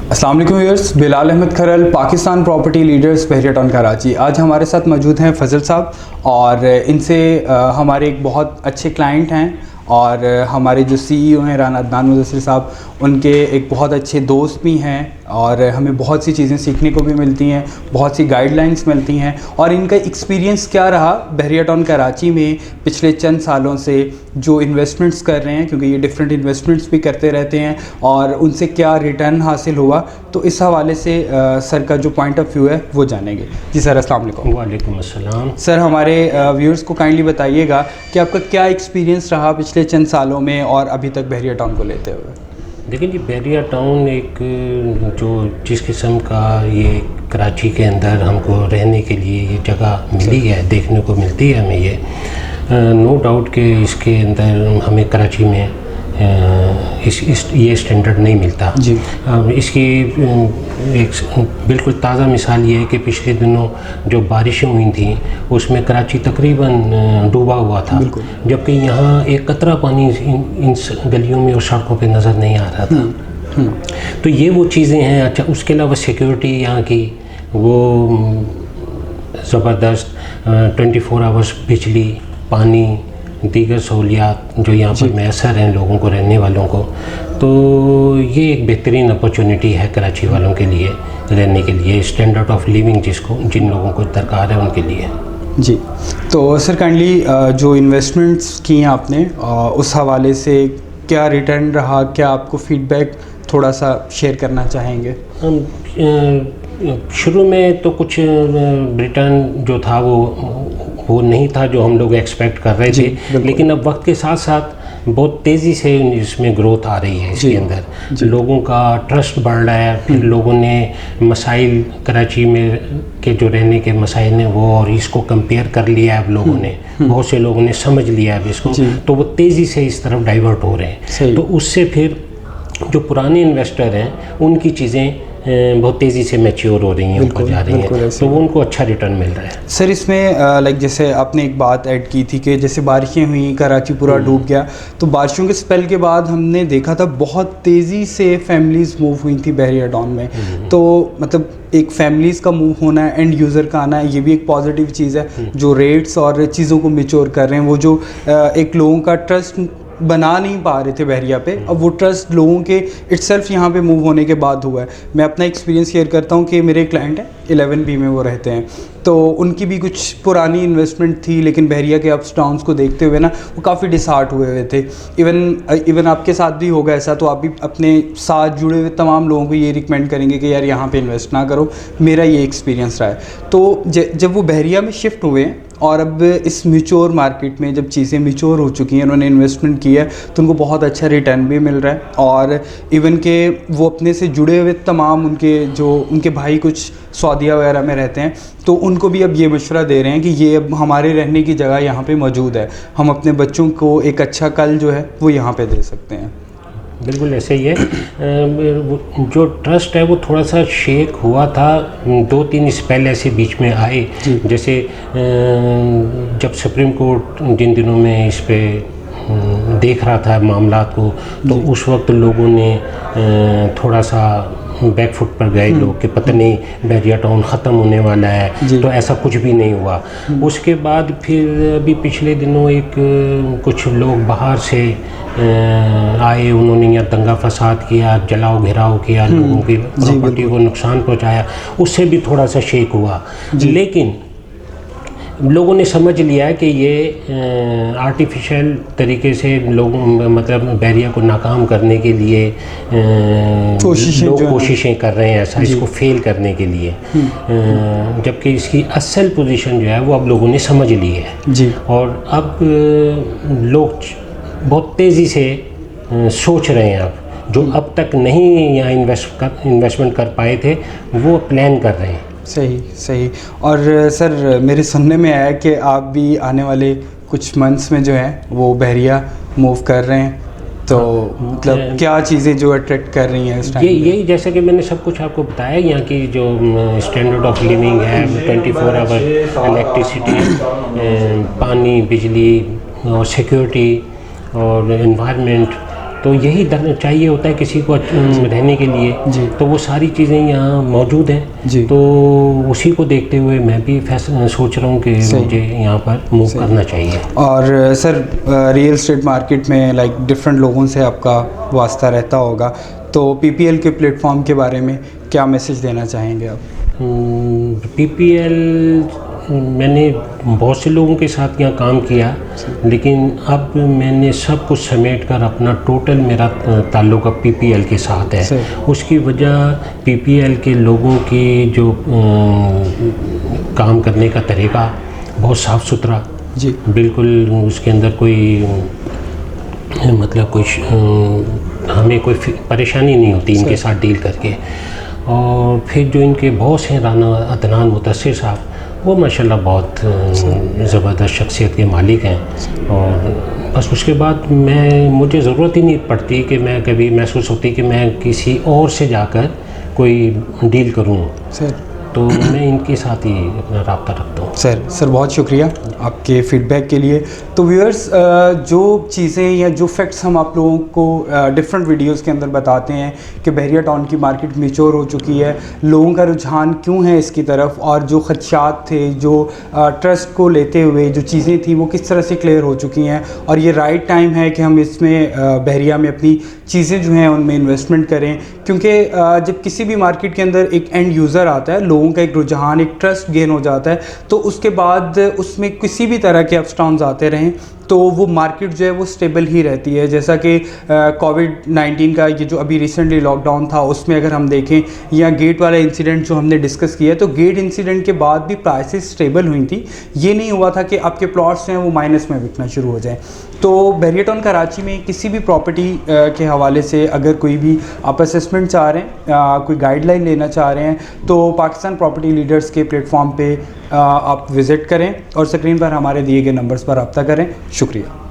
अस्सलाम वालेकुम व्यूअर्स, बिलाल अहमद खरल, Pakistan property leaders बहरिया town Karachi. आज हमारे साथ मौजूद हैं फजल साहब और इनसे हमारे एक बहुत अच्छे क्लाइंट हैं और हमारे जो सीईओ हैं राना अदनान मुदस्सिर साहब, उनके एक बहुत अच्छे दोस्त भी हैं और हमें बहुत सी चीज़ें सीखने को भी मिलती हैं, बहुत सी गाइडलाइंस मिलती हैं। और इनका एक्सपीरियंस क्या रहा बहरिया टाउन कराची में पिछले चंद सालों से जो इन्वेस्टमेंट्स कर रहे हैं, क्योंकि ये डिफरेंट इन्वेस्टमेंट्स भी करते रहते हैं और उनसे क्या रिटर्न हासिल हुआ, तो इस हवाले से सर का जो पॉइंट ऑफ व्यू है वो जानेंगे। जी सर, अस्सलाम वालेकुम। वालेकुम अस्सलाम। सर, हमारे व्यूअर्स को काइंडली बताइएगा कि आपका क्या एक्सपीरियंस रहा पिछले चंद सालों में और अभी तक बहरिया टाउन को लेते हुए। देखिए जी, बहरिया टाउन एक जो जिस किस्म का ये कराची के अंदर हमको रहने के लिए ये जगह मिली है, देखने को मिलती है हमें ये, नो डाउट कि इसके अंदर हमें कराची में ये स्टैंडर्ड नहीं मिलता जी। इसकी एक बिल्कुल ताज़ा मिसाल ये है कि पिछले दिनों जो बारिशें हुई थी उसमें कराची तकरीबन डूबा हुआ था, जबकि यहाँ एक कतरा पानी इन गलियों में और सड़कों पे नज़र नहीं आ रहा था। तो ये वो चीज़ें हैं। अच्छा, उसके अलावा सिक्योरिटी यहाँ की वो ज़बरदस्त, 24 आवर्स बिजली, पानी, दीगर सहूलियात जो यहाँ पर मैसर हैं लोगों को, रहने वालों को। तो ये एक बेहतरीन अपॉर्चुनिटी है कराची वालों के लिए रहने के लिए, स्टैंडर्ड ऑफ लिविंग जिन लोगों को दरकार है उनके लिए। जी, तो सर काइंडली जो इन्वेस्टमेंट्स की हैं आपने, उस हवाले से क्या रिटर्न रहा, क्या आपको फीडबैक थोड़ा सा शेयर करना चाहेंगे? शुरू में तो कुछ रिटर्न जो था वो नहीं था जो हम लोग एक्सपेक्ट कर रहे थे, लेकिन अब वक्त के साथ साथ बहुत तेज़ी से इसमें ग्रोथ आ रही है। इसके अंदर लोगों का ट्रस्ट बढ़ रहा है, फिर लोगों ने मसाइल कराची में के जो रहने के मसाइल हैं वो और इसको कंपेयर कर लिया है अब लोगों ने, बहुत से लोगों ने समझ लिया है अब इसको, तो वो तेज़ी से इस तरफ डाइवर्ट हो रहे हैं। तो उससे फिर जो पुराने इन्वेस्टर हैं उनकी चीज़ें बहुत तेज़ी से मैच्योर हो रही हैं, ऊपर जा रही हैं, तो वो उनको अच्छा रिटर्न मिल रहा है। सर, इसमें लाइक जैसे आपने एक बात ऐड की थी कि जैसे बारिशें हुई, कराची पूरा डूब गया, तो बारिशों के स्पेल के बाद हमने देखा था बहुत तेज़ी से फैमिलीज़ मूव हुई थी बहरिया टाउन में। तो मतलब एक फैमिलीज़ का मूव होना, एंड यूज़र का आना, ये भी एक पॉजिटिव चीज़ है जो रेट्स और चीज़ों को मैच्योर कर रहे हैं। वो जो एक लोगों का ट्रस्ट बना नहीं पा रहे थे बहरिया पे, अब वो ट्रस्ट लोगों के इटसेल्फ यहाँ पे मूव होने के बाद हुआ है। मैं अपना एक्सपीरियंस शेयर करता हूँ कि मेरे क्लाइंट हैं 11B में वो रहते हैं, तो उनकी भी कुछ पुरानी इन्वेस्टमेंट थी, लेकिन बहरिया के अप्स डाउन्स को देखते हुए ना वो काफ़ी डिसहार्ट हुए थे। इवन आपके साथ भी होगा ऐसा, तो आप भी अपने साथ जुड़े हुए तमाम लोगों को ये रिकमेंड करेंगे कि यार यहाँ पे इन्वेस्ट ना करो। मेरा ये एक्सपीरियंस रहा है। तो जब वो बहरिया में शिफ्ट हुए और अब इस मैच्योर मार्केट में जब चीज़ें मैच्योर हो चुकी हैं, उन्होंने इन्वेस्टमेंट किया है, तो उनको बहुत अच्छा रिटर्न भी मिल रहा है। और इवन के वो अपने से जुड़े हुए तमाम उनके भाई कुछ सऊदीया वगैरह में रहते हैं, तो उनको भी अब ये मशवरा दे रहे हैं कि ये अब हमारे रहने की जगह यहाँ पे मौजूद है, हम अपने बच्चों को एक अच्छा कल जो है वो यहाँ पे दे सकते हैं। बिल्कुल ऐसे ही है। जो ट्रस्ट है वो थोड़ा सा शेक हुआ था, 2-3 स्पेल ऐसे बीच में आए, जैसे जब सुप्रीम कोर्ट जिन दिनों में इस पे देख रहा था मामलात को, तो उस वक्त लोगों ने थोड़ा सा बैकफुट पर गए लोग कि पता नहीं बहरिया टाउन ख़त्म होने वाला है, तो ऐसा कुछ भी नहीं हुआ। उसके बाद फिर अभी पिछले दिनों कुछ लोग बाहर से आए, उन्होंने यहाँ दंगा फसाद किया, जलाओ घिराव किया, लोगों की प्रॉपर्टी को नुकसान पहुँचाया, उससे भी थोड़ा सा शेक हुआ। लेकिन लोगों ने समझ लिया है कि ये आर्टिफिशियल तरीके से लोगों मतलब बहरिया को नाकाम करने के लिए लोग कोशिशें कर रहे हैं, ऐसा इसको फेल करने के लिए, जबकि इसकी असल पोजीशन जो है वो अब लोगों ने समझ ली है। और अब लोग बहुत तेज़ी से सोच रहे हैं, अब जो अब तक नहीं यहाँ इन्वेस्टमेंट कर पाए थे वो प्लान कर रहे हैं। सही। और सर, मेरे सुनने में आया कि आप भी आने वाले कुछ मंथ्स में जो है वो बहरिया मूव कर रहे हैं, तो मतलब क्या चीज़ें जो अट्रैक्ट कर रही हैं इस टाइम? यही जैसे कि मैंने सब कुछ आपको बताया, यहाँ की जो स्टैंडर्ड ऑफ लिविंग है, 24 आवर इलेक्ट्रिसिटी, पानी, बिजली और सिक्योरिटी और एनवायरनमेंट, तो यही चाहिए होता है किसी को रहने के लिए। तो वो सारी चीज़ें यहाँ मौजूद हैं। तो उसी को देखते हुए मैं भी सोच रहा हूँ कि मुझे यहाँ पर मूव करना चाहिए। और सर रियल एस्टेट मार्केट में लाइक डिफरेंट लोगों से आपका वास्ता रहता होगा, तो पीपीएल के प्लेटफॉर्म के बारे में क्या मैसेज देना चाहेंगे आप? पीपीएल मैंने बहुत से लोगों के साथ यहाँ काम किया, लेकिन अब मैंने सब कुछ समेट कर अपना टोटल मेरा ताल्लुक़ अब पीपीएल के साथ है। उसकी वजह पीपीएल के लोगों की जो काम करने का तरीका बहुत साफ़ सुथरा जी, बिल्कुल उसके अंदर कोई मतलब कोई हमें कोई परेशानी नहीं होती इनके साथ डील करके। और फिर जो इनके बॉस हैं राना अदनान मुतस्सिर साहब, वो माशाल्लाह बहुत ज़बरदस्त शख्सियत के मालिक हैं। और बस उसके बाद मुझे ज़रूरत ही नहीं पड़ती कि मैं कभी महसूस होती कि मैं किसी और से जाकर कोई डील करूं, तो मैं इनके साथ ही अपना रब्ता रखता हूँ। सर बहुत शुक्रिया आपके फीडबैक के लिए। तो व्यूअर्स, जो चीज़ें या जो फैक्ट्स हम आप लोगों को डिफरेंट वीडियोस के अंदर बताते हैं कि बहरिया टाउन की मार्केट मैच्योर हो चुकी है, लोगों का रुझान क्यों है इसकी तरफ, और जो खदशात थे, जो ट्रस्ट को लेते हुए जो चीज़ें थी वो किस तरह से क्लियर हो चुकी हैं, और ये राइट टाइम है कि हम इसमें बहरिया में अपनी चीज़ें जो हैं उनमें इन्वेस्टमेंट करें। क्योंकि जब किसी भी मार्केट के अंदर एक एंड यूज़र आता है, लोगों का एक रुझान, एक ट्रस्ट गेन हो जाता है, तो उसके बाद उसमें किसी भी तरह के अप्स डाउन्स आते रहें तो वो मार्केट जो है वो स्टेबल ही रहती है। जैसा कि कोविड-19 का ये जो अभी रिसेंटली लॉकडाउन था, उसमें अगर हम देखें, या गेट वाला इंसिडेंट जो हमने डिस्कस किया, तो गेट इंसिडेंट के बाद भी प्राइसेस स्टेबल हुई थी। ये नहीं हुआ था कि आपके प्लॉट्स हैं वो माइनस में बिकना शुरू हो जाए। तो बहरिया टाउन कराची में किसी भी प्रॉपर्टी के हवाले से अगर कोई भी आप असेसमेंट चाह रहे हैं, कोई गाइडलाइन लेना चाह रहे हैं, तो पाकिस्तान प्रॉपर्टी लीडर्स के प्लेटफॉर्म पे आप विज़िट करें और स्क्रीन पर हमारे दिए गए नंबर्स पर रब्ता करें। शुक्रिया।